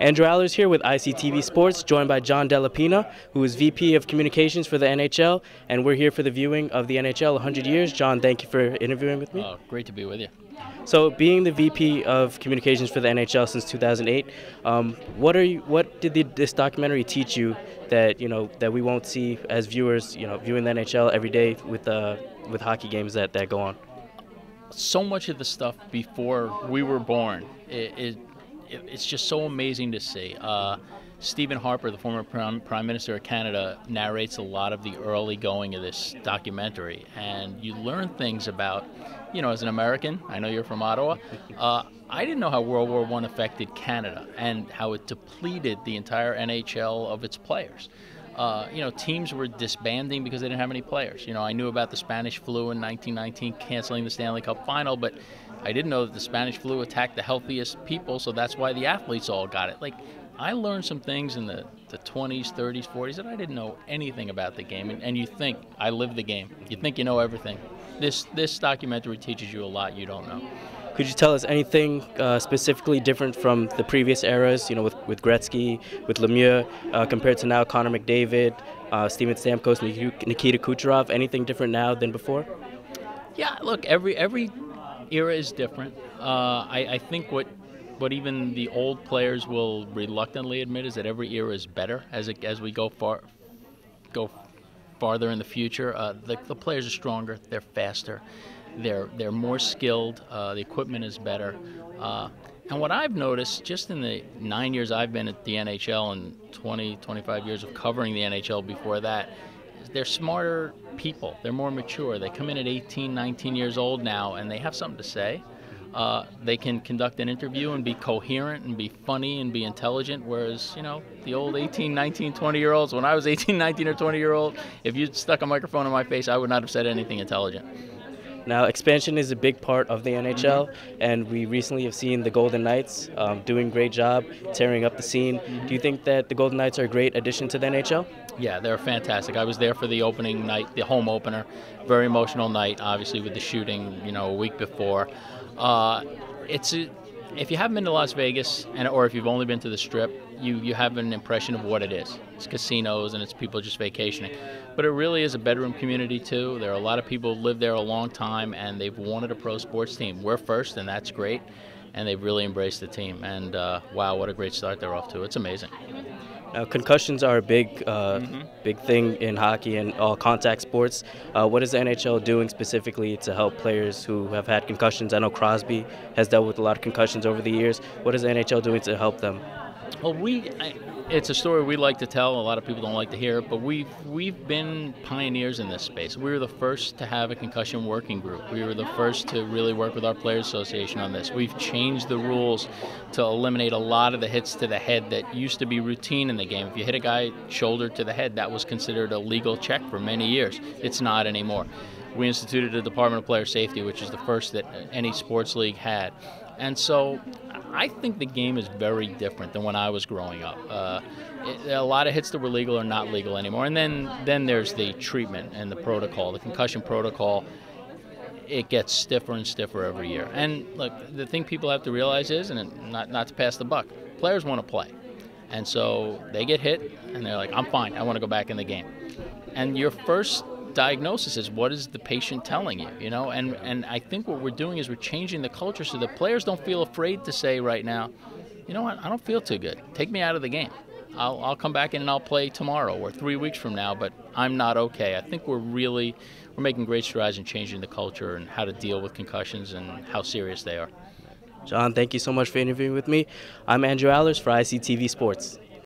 Andrew Allers here with ICTV Sports, joined by John Delapina, who is VP of Communications for the NHL, and we're here for the viewing of the NHL 100 Years. John, thank you for interviewing with me. Oh, great to be with you. So, being the VP of Communications for the NHL since 2008, what did this documentary teach you that that we won't see as viewers, viewing the NHL every day with hockey games that go on? So much of the stuff before we were born, it's just so amazing to see. Stephen Harper, the former Prime Minister of Canada, narrates a lot of the early going of this documentary, and you learn things about, as an American, I know you're from Ottawa, I didn't know how World War I affected Canada and how it depleted the entire NHL of its players. Teams were disbanding because they didn't have any players. I knew about the Spanish flu in 1919 canceling the Stanley Cup final, but I didn't know that the Spanish flu attacked the healthiest people, so that's why the athletes all got it. I learned some things in the 20s, 30s, 40s that I didn't know anything about the game, and you think, I live the game. You think you know everything. This documentary teaches you a lot you don't know. Could you tell us anything specifically different from the previous eras, with Gretzky, with Lemieux, compared to now, Connor McDavid, Steven Stamkos, Nikita Kucherov, anything different now than before? Yeah, look, every era is different. I think what even the old players will reluctantly admit is that every era is better as we go farther in the future. The players are stronger, they're faster, they're more skilled, the equipment is better. And what I've noticed just in the 9 years I've been at the NHL and 25 years of covering the NHL before that, is they're smarter people, they're more mature. They come in at 18, 19 years old now and they have something to say. They can conduct an interview and be coherent and be funny and be intelligent, whereas, the old 18, 19, 20-year-olds, when I was 18, 19, or 20-year-old, if you stuck a microphone in my face, I would not have said anything intelligent. Now, expansion is a big part of the NHL, and we recently have seen the Golden Knights doing a great job, tearing up the scene. Do you think that the Golden Knights are a great addition to the NHL? Yeah, they're fantastic. I was there for the opening night, the home opener. Very emotional night, obviously, with the shooting, a week before. If you haven't been to Las Vegas, or if you've only been to the Strip, you have an impression of what it is. It's casinos and it's people just vacationing. But it really is a bedroom community, too. There are a lot of people who live there a long time, and they've wanted a pro sports team. We're first, and that's great. And they've really embraced the team. And, wow, what a great start they're off to. It's amazing. Now, concussions are a big thing in hockey and all contact sports. What is the NHL doing specifically to help players who have had concussions? I know Crosby has dealt with a lot of concussions over the years. What is the NHL doing to help them? Well, it's a story we like to tell. A lot of people don't like to hear it, but we've been pioneers in this space. We were the first to have a concussion working group. We were the first to really work with our Players Association on this. We've changed the rules to eliminate a lot of the hits to the head that used to be routine in the game. If you hit a guy shoulder to the head, that was considered a legal check for many years. It's not anymore. We instituted a Department of Player Safety, which is the first that any sports league had. And so I think the game is very different than when I was growing up. A lot of hits that were legal are not legal anymore. And then there's the treatment and the protocol, the concussion protocol. It gets stiffer and stiffer every year. And look, the thing people have to realize is, and not to pass the buck, players want to play. And so they get hit and they're like, I'm fine, I want to go back in the game. And your first diagnosis is, what is the patient telling you, and I think what we're doing is we're changing the culture so that players don't feel afraid to say right now, you know what, I don't feel too good, take me out of the game. I'll come back in and I'll play tomorrow or 3 weeks from now, but I'm not okay. I think we're making great strides in changing the culture and how to deal with concussions and how serious they are. John, thank you so much for interviewing with me. I'm Andrew Allers for ICTV Sports.